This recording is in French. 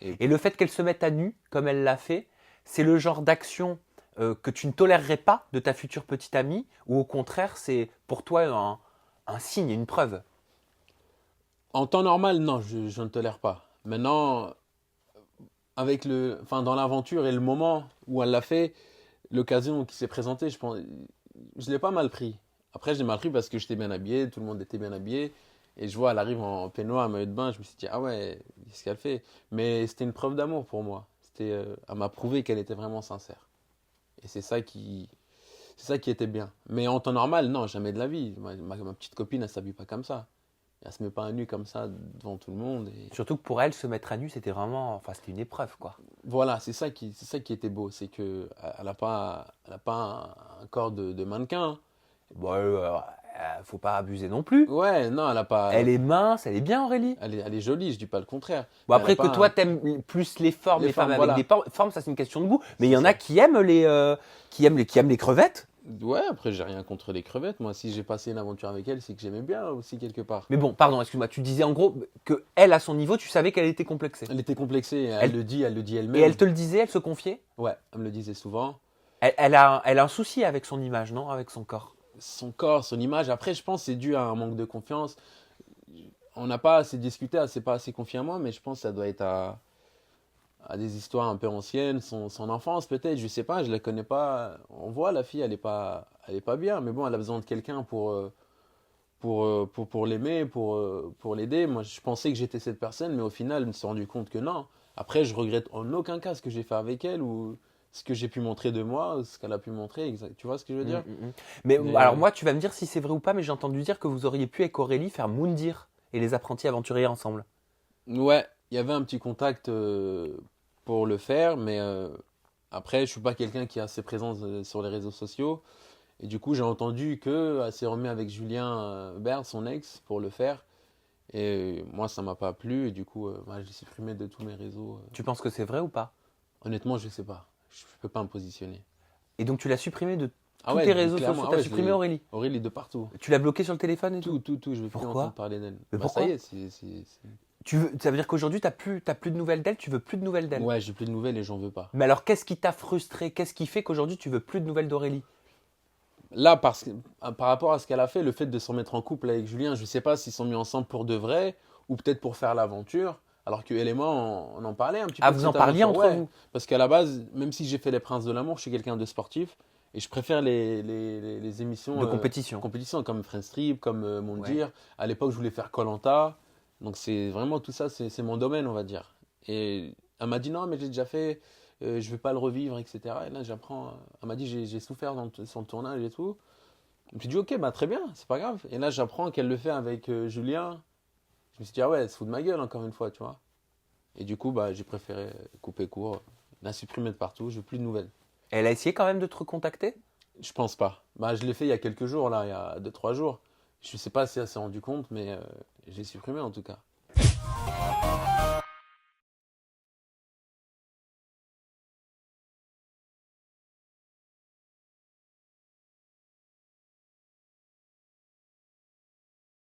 Et le fait qu'elle se mette à nu, comme elle l'a fait, c'est le genre d'action que tu ne tolérerais pas de ta future petite amie, ou au contraire, c'est pour toi un signe, une preuve? En temps normal, non, je ne tolère pas. Maintenant, dans l'aventure et le moment où elle l'a fait, l'occasion qui s'est présentée, je pense, je l'ai pas mal pris. Après, je l'ai mal pris parce que j'étais bien habillé, tout le monde était bien habillé. Et je vois, elle arrive en peignoir, en maillot de bain, je me suis dit, ah ouais, qu'est-ce qu'elle fait? Mais c'était une preuve d'amour pour moi. Elle m'a prouvé qu'elle était vraiment sincère. Et c'est ça qui était bien. Mais en temps normal, non, jamais de la vie. Ma petite copine, elle s'habille pas comme ça. Elle se met pas à nu comme ça devant tout le monde. Et Surtout que pour elle, se mettre à nu, c'était vraiment, enfin, c'était une épreuve, quoi. voilà, c'est ça qui était beau, c'est que elle a pas un corps de mannequin. Bon, faut pas abuser non plus. Ouais, non, Elle est mince, elle est bien, Aurélie. elle est jolie, je dis pas le contraire. Bon, Mais elle a après que pas toi, t'aimes plus les formes, les les femmes formes, avec voilà, des formes, ça c'est une question de goût. Mais il y c'est en a ça. qui aiment qui aiment les crevettes. Ouais, après j'ai rien contre les crevettes. Moi, si j'ai passé une aventure avec elle, c'est que j'aimais bien aussi quelque part. Mais bon, pardon, excuse-moi, tu disais en gros que elle, à son niveau, tu savais qu'elle était complexée. Elle était complexée, Elle, elle le dit et elle-même. elle te le disait, elle se confiait. Ouais, elle me le disait souvent. Elle a un souci avec son image, non? Avec son corps. Son corps, son image. Après, je pense que c'est dû à un manque de confiance. On n'a pas assez discuté, assez pas assez confié en moi, mais je pense que ça doit être à des histoires un peu anciennes, son enfance peut-être, je sais pas, je la connais pas. On voit la fille, elle est pas bien, mais bon, elle a besoin de quelqu'un pour l'aimer, pour l'aider. Moi, je pensais que j'étais cette personne, mais au final, je me suis rendu compte que non. Après, je regrette en aucun cas ce que j'ai fait avec elle ou ce que j'ai pu montrer de moi, ou ce qu'elle a pu montrer. Tu vois ce que je veux dire? Mais alors Mais moi, tu vas me dire si c'est vrai ou pas, mais j'ai entendu dire que vous auriez pu avec Aurélie faire Moundir et les apprentis aventuriers ensemble. ouais, il y avait un petit contact pour le faire, mais après, je suis pas quelqu'un qui a ses présences sur les réseaux sociaux. Et du coup, j'ai entendu que elle s'est remis avec Julien Bert, son ex, pour le faire. Et moi, ça m'a pas plu. Et du coup, moi, je l'ai supprimé de tous mes réseaux. Tu penses que c'est vrai ou pas? Honnêtement, je sais pas. Je peux pas me positionner. Et donc tu l'as supprimé de Ah tous ouais, tes réseaux clairement, sociaux, ah tu as ouais, supprimé Aurélie. Aurélie de partout. Tu l'as bloqué sur le téléphone et tout? Tout. Je veux plus entendre Pourquoi? parler d'elle. Mais Bah, ça y pourquoi? est, Ça veut dire qu'aujourd'hui, t'as plus de nouvelles d'elle, tu veux plus de nouvelles d'elle. ouais, j'ai plus de nouvelles et j'en veux pas. Mais alors, qu'est-ce qui t'a frustré? Qu'est-ce qui fait qu'aujourd'hui, tu veux plus de nouvelles d'Aurélie? Là, par rapport à ce qu'elle a fait, le fait de s'en mettre en couple avec Julien, je sais pas s'ils sont mis ensemble pour de vrai ou peut-être pour faire l'aventure. Alors que elle et moi, on en parlait un petit Ah, peu de vous en cette parliez aventure. entre Ouais, vous? parce qu'à la base, même si j'ai fait les Princes de l'amour, je suis quelqu'un de sportif et je préfère les émissions De compétition. compétition comme Friends Trip, comme Ouais. Mondir. À l'époque, je voulais faire koh. Donc c'est vraiment tout ça, c'est mon domaine, on va dire. Et elle m'a dit non, mais j'ai déjà fait, je vais pas le revivre, etc. Et là, j'apprends. Elle m'a dit j'ai souffert dans son tournage et tout. Je me suis dit, ok, bah très bien, c'est pas grave. Et là, j'apprends qu'elle le fait avec Julien. Je me suis dit, ah ouais, elle se fout de ma gueule encore une fois, tu vois. Et du coup, bah, j'ai préféré couper court, la supprimer de partout, je veux plus de nouvelles. Elle a essayé quand même de te recontacter? Je pense pas. Bah, je l'ai fait il y a quelques jours, là, il y a 2 3 jours. Je sais pas si elle s'est rendu compte, mais j'ai supprimé en tout cas.